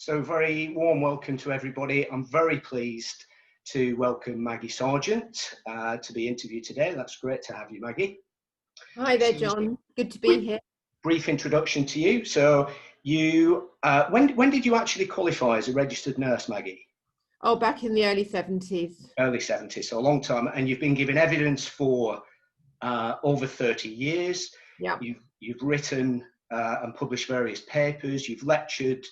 So very warm welcome to everybody. I'm very pleased to welcome Maggie Sargent to be interviewed today. That's great to have you, Maggie. Hi there, John. Good to be here. Brief introduction to you. So you, when did you actually qualify as a registered nurse, Maggie? Oh, back in the early 70s. Early 70s, so a long time. And you've been giving evidence for over 30 years. Yeah. You've written and published various papers. You've lectured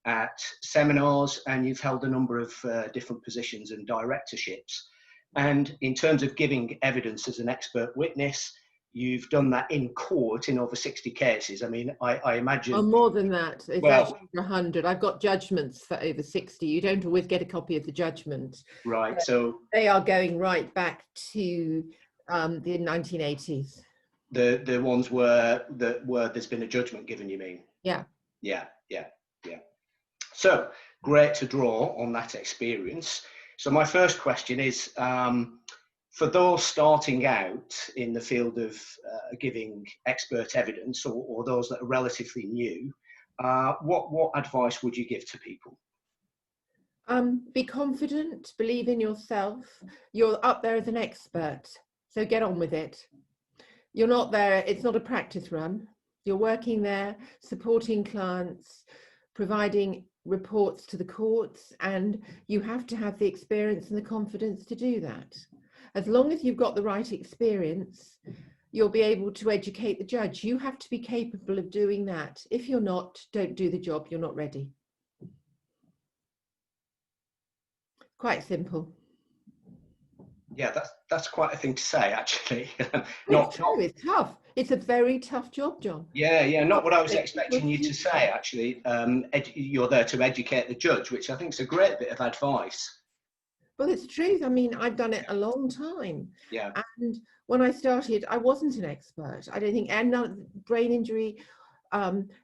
at seminars, and you've held a number of different positions and directorships. And in terms of giving evidence as an expert witness, you've done that in court in over 60 cases. I mean, I imagine... Oh, more than that. It's well, actually 100. I've got judgments for over 60. You don't always get a copy of the judgment. Right, so... They are going right back to the 1980s. The ones where there's been a judgment given, you mean? Yeah. Yeah. So, great to draw on that experience. So my first question is, for those starting out in the field of giving expert evidence, or those that are relatively new, what advice would you give to people? Be confident, believe in yourself. You're up there as an expert, so get on with it. You're not there, it's not a practice run. You're working there, supporting clients, providing reports to the courts, and you have to have the experience and the confidence to do that. As long as you've got the right experience, you'll be able to educate the judge. You have to be capable of doing that. If you're not, don't do the job, you're not ready. Quite simple. Yeah, that's quite a thing to say, actually. It's tough. It's a very tough job, John. Yeah, not what I was expecting you to say, actually. You're there to educate the judge, which I think is a great bit of advice. Well, it's true. I mean, I've done it a long time. Yeah. And when I started, I wasn't an expert. I don't think, and brain injury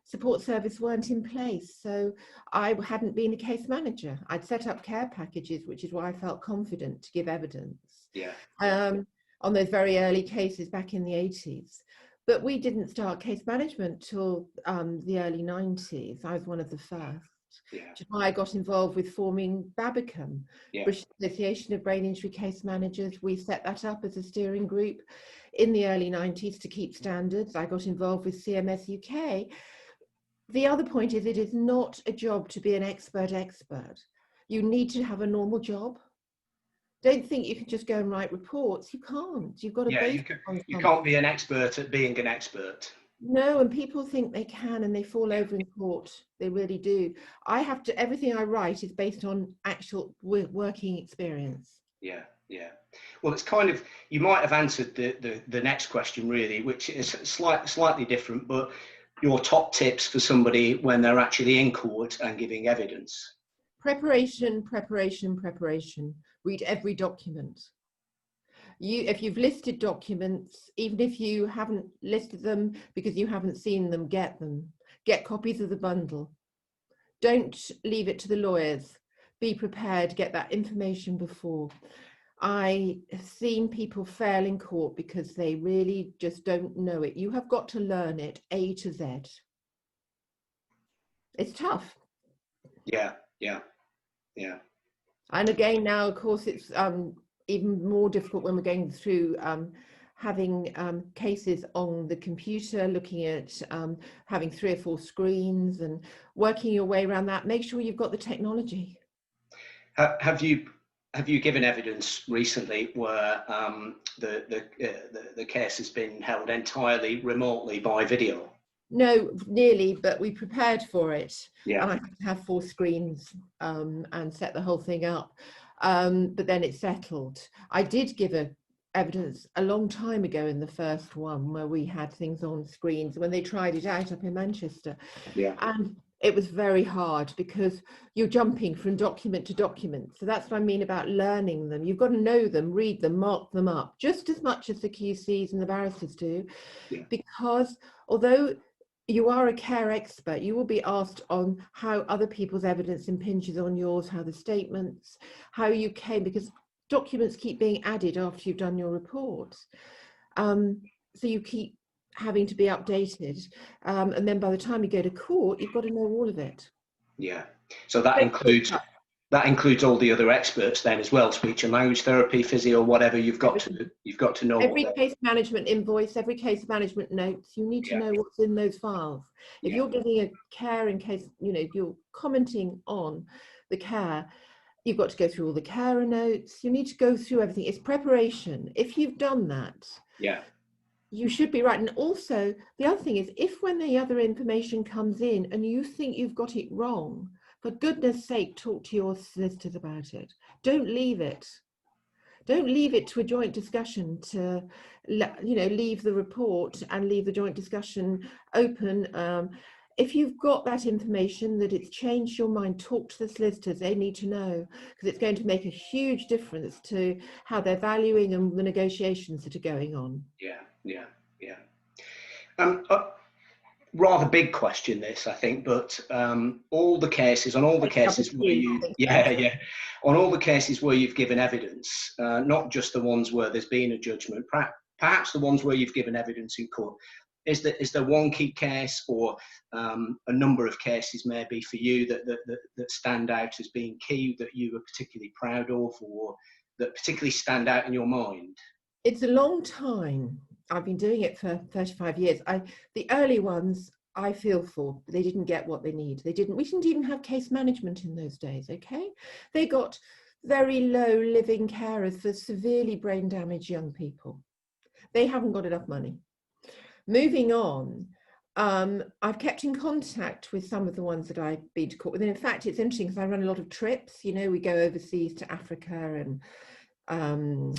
support service weren't in place. So I hadn't been a case manager. I'd set up care packages, which is why I felt confident to give evidence. Yeah. On those very early cases back in the 80s. But we didn't start case management till the early 90s. I was one of the first. Yeah. Which is why I got involved with forming Babicom, yeah. British Association of Brain Injury Case Managers. We set that up as a steering group in the early 90s to keep standards. I got involved with CMS UK. The other point is, it is not a job to be an expert. You need to have a normal job. Don't think you can just go and write reports. You can't. You've got to base it on something. You can't be an expert at being an expert. No, and people think they can, and they fall over in court. They really do. Everything I write is based on actual working experience. Yeah. Well, it's kind of, you might have answered the next question, really, which is slightly different, but your top tips for somebody when they're actually in court and giving evidence. Preparation. Read every document. If you've listed documents, even if you haven't listed them because you haven't seen them, get them. Get copies of the bundle. Don't leave it to the lawyers. Be prepared, get that information before. I have seen people fail in court because they really just don't know it. You have got to learn it A to Z. It's tough. Yeah. And again, now, of course, it's even more difficult when we're going through having cases on the computer, looking at having 3 or 4 screens and working your way around that. Make sure you've got the technology. Have you given evidence recently where the case has been held entirely remotely by video? No, nearly, but we prepared for it. Yeah. And I had to have 4 screens and set the whole thing up. But then it settled. I did give evidence a long time ago in the first one where we had things on screens when they tried it out up in Manchester. Yeah. And it was very hard because you're jumping from document to document. So that's what I mean about learning them. You've got to know them, read them, mark them up, just as much as the QCs and the barristers do. Yeah. Because although you are a care expert, you will be asked on how other people's evidence impinges on yours, how the statements, how you came, because documents keep being added after you've done your report. So you keep having to be updated. And then by the time you go to court, you've got to know all of it. Yeah. So that includes all the other experts then as well, speech and language therapy, physio, whatever. You've got to know every what case management invoice, every case management notes. You need to know what's in those files. If you're giving a care in case, you know, you're commenting on the care, you've got to go through all the carer notes. You need to go through everything. It's preparation. If you've done that, you should be right. And also, the other thing is, if when the other information comes in and you think you've got it wrong, for goodness sake, talk to your solicitors about it. Don't leave it. Don't leave it to a joint discussion to, you know, leave the report and leave the joint discussion open. If you've got that information that it's changed your mind, talk to the solicitors. They need to know, because it's going to make a huge difference to how they're valuing and the negotiations that are going on. Rather big question this, I think, but on all the cases where you've given evidence, not just the ones where there's been a judgment, perhaps the ones where you've given evidence in court, is there one key case or a number of cases maybe for you that stand out as being key, that you were particularly proud of, or that particularly stand out in your mind? It's a long time. I've been doing it for 35 years. The early ones I feel for, they didn't get what they need. We didn't even have case management in those days, okay? They got very low living carers for severely brain damaged young people. They haven't got enough money. Moving on, I've kept in contact with some of the ones that I've been to court with. And in fact, it's interesting because I run a lot of trips. You know, we go overseas to Africa and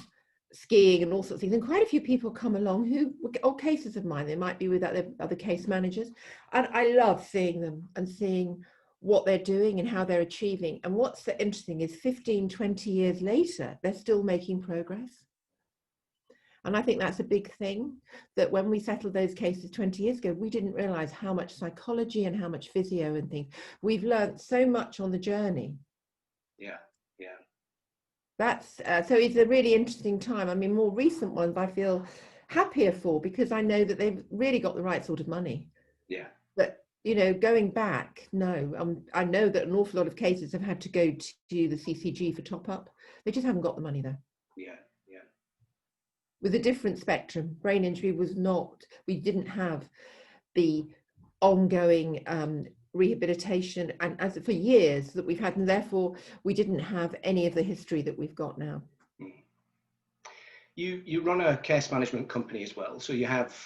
skiing and all sorts of things, and quite a few people come along who are cases of mine. They might be with other case managers, and I love seeing them and seeing what they're doing and how they're achieving. And what's so interesting is 15, 20 years later, they're still making progress. And I think that's a big thing, that when we settled those cases 20 years ago, we didn't realize how much psychology and how much physio and things. We've learned so much on the journey. That's so it's a really interesting time. I mean, more recent ones I feel happier for, because I know that they've really got the right sort of money. But, you know, going back, no, I know that an awful lot of cases have had to go to the CCG for top up. They just haven't got the money there. With a different spectrum, brain injury was not, we didn't have the ongoing rehabilitation and as for years that we've had, and therefore we didn't have any of the history that we've got now. You run a case management company as well, so you have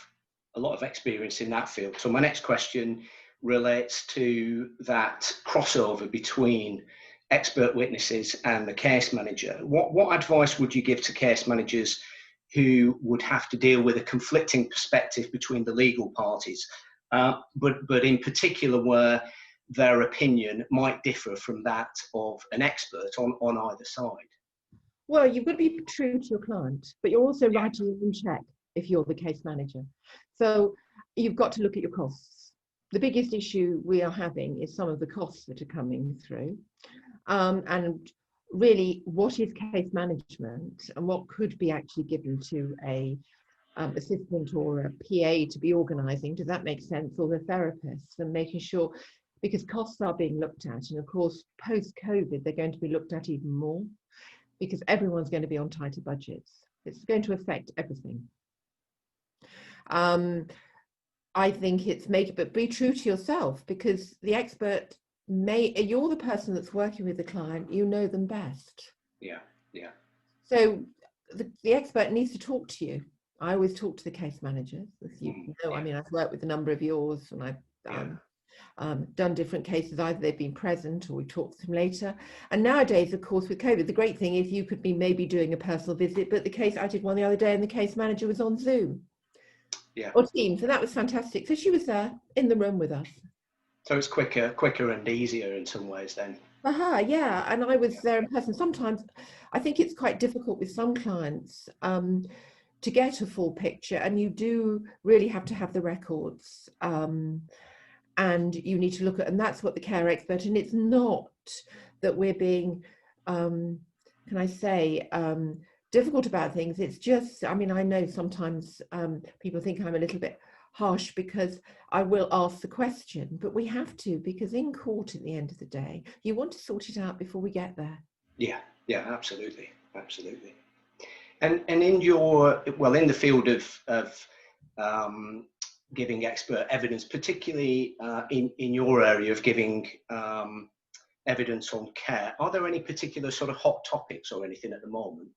a lot of experience in that field. So my next question relates to that crossover between expert witnesses and the case manager. What advice would you give to case managers who would have to deal with a conflicting perspective between the legal parties, but in particular where their opinion might differ from that of an expert on either side? Well, you've got to be true to your client, but you're also writing your own check if you're the case manager. So you've got to look at your costs. The biggest issue we are having is some of the costs that are coming through. And really, what is case management and what could be actually given to a assistant or a PA to be organising? Does that make sense? Or the therapist, and making sure, because costs are being looked at. And of course, post-COVID, they're going to be looked at even more, because everyone's going to be on tighter budgets. It's going to affect everything. I think it's but be true to yourself, because the expert you're the person that's working with the client, you know them best. So the expert needs to talk to you. I always talk to the case managers, as you know. I mean, I've worked with a number of yours, and I've done different cases. Either they've been present or we talked to them later. And nowadays, of course, with COVID, the great thing is you could be maybe doing a personal visit, but I did one the other day and the case manager was on Zoom or Teams, and that was fantastic. So she was there in the room with us. So it's quicker and easier in some ways then. Yeah, and I was there in person. Sometimes I think it's quite difficult with some clients to get a full picture, and you do really have to have the records. And you need to look at, and that's what the care expert, and it's not that we're being, can I say, difficult about things. It's just, I mean, I know sometimes people think I'm a little bit harsh because I will ask the question, but we have to, because in court at the end of the day, you want to sort it out before we get there. Yeah, yeah, absolutely, absolutely. And in your, well, in the field of giving expert evidence, particularly in your area of giving evidence on care, are there any particular sort of hot topics or anything at the moment?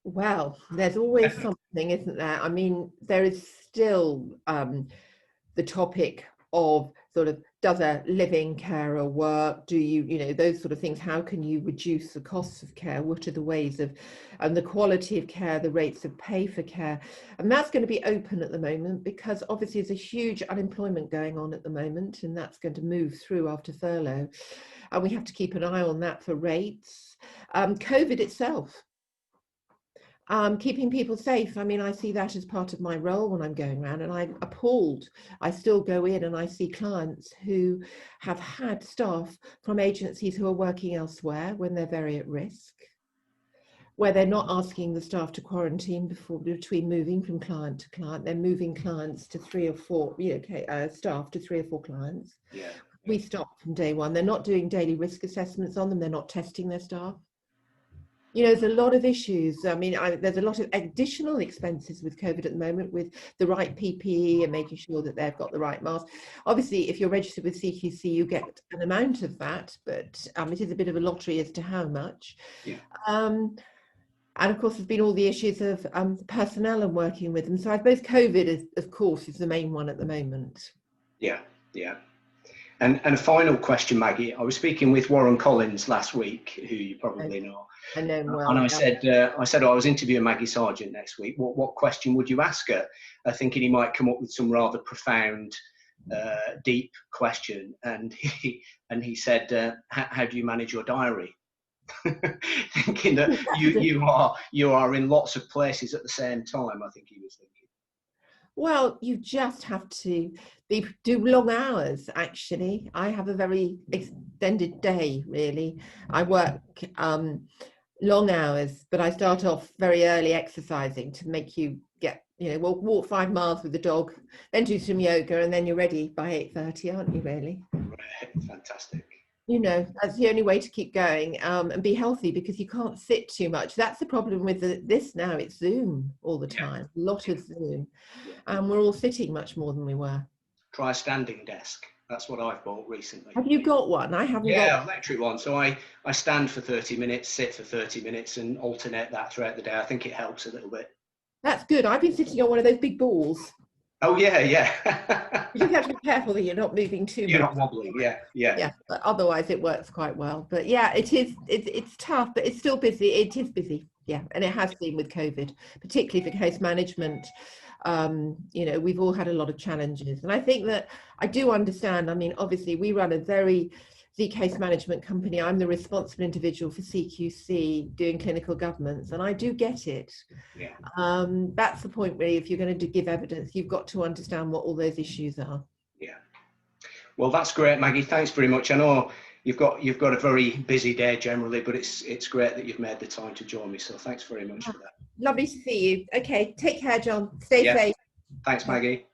Well, there's always something, isn't there? I mean, there is still the topic of sort of, does a living carer work? Do you, you know, those sort of things. How can you reduce the costs of care? What are the ways of, and the quality of care, the rates of pay for care? And that's going to be open at the moment, because obviously there's a huge unemployment going on at the moment, and that's going to move through after furlough. And we have to keep an eye on that for rates. COVID itself. Keeping people safe. I mean, I see that as part of my role when I'm going around, and I'm appalled. I still go in and I see clients who have had staff from agencies who are working elsewhere when they're very at risk, where they're not asking the staff to quarantine between moving from client to client. They're moving clients to 3 or 4, staff to 3 or 4 clients. Yeah. We stop from day one. They're not doing daily risk assessments on them. They're not testing their staff. You know, there's a lot of issues. I mean, there's a lot of additional expenses with COVID at the moment, with the right PPE and making sure that they've got the right mask. Obviously, if you're registered with CQC, you get an amount of that, but it is a bit of a lottery as to how much. Yeah. And of course, there's been all the issues of personnel and working with them. So I suppose COVID, of course, is the main one at the moment. Yeah, yeah. And a final question, Maggie. I was speaking with Warren Collins last week, who you probably know. I know him well. And I said, I was interviewing Maggie Sargent next week. What question would you ask her? Thinking he might come up with some rather profound, deep question. And he said, how do you manage your diary? Thinking that you are in lots of places at the same time, I think he was thinking. Well, you just have to do long hours, actually. I have a very extended day, really. I work long hours, but I start off very early exercising to make you get, walk 5 miles with the dog, then do some yoga, and then you're ready by 8:30, aren't you, really? Right. Fantastic. That's the only way to keep going and be healthy, because you can't sit too much. That's the problem with this now. It's Zoom all the time, a lot of Zoom. And we're all sitting much more than we were. Try a standing desk. That's what I've bought recently. Have you got one? I haven't got one. Yeah, electric one. So I stand for 30 minutes, sit for 30 minutes and alternate that throughout the day. I think it helps a little bit. That's good. I've been sitting on one of those big balls. Oh, yeah. You just have to be careful that you're not moving too much. You're not wobbling, yeah. Yeah, but otherwise it works quite well. But yeah, it's tough, but it's still busy. It is busy, yeah. And it has been with COVID, particularly for case management. We've all had a lot of challenges. And I think that I do understand. I mean, obviously, we run the case management company. I'm the responsible individual for CQC doing clinical governance, and I do get it. Yeah. That's the point, really. If you're going to give evidence, you've got to understand what all those issues are. Yeah. Well, that's great, Maggie. Thanks very much. I know you've got a very busy day generally, but it's great that you've made the time to join me. So thanks very much for that. Lovely to see you. Okay, take care, John. Stay safe. Thanks, Maggie.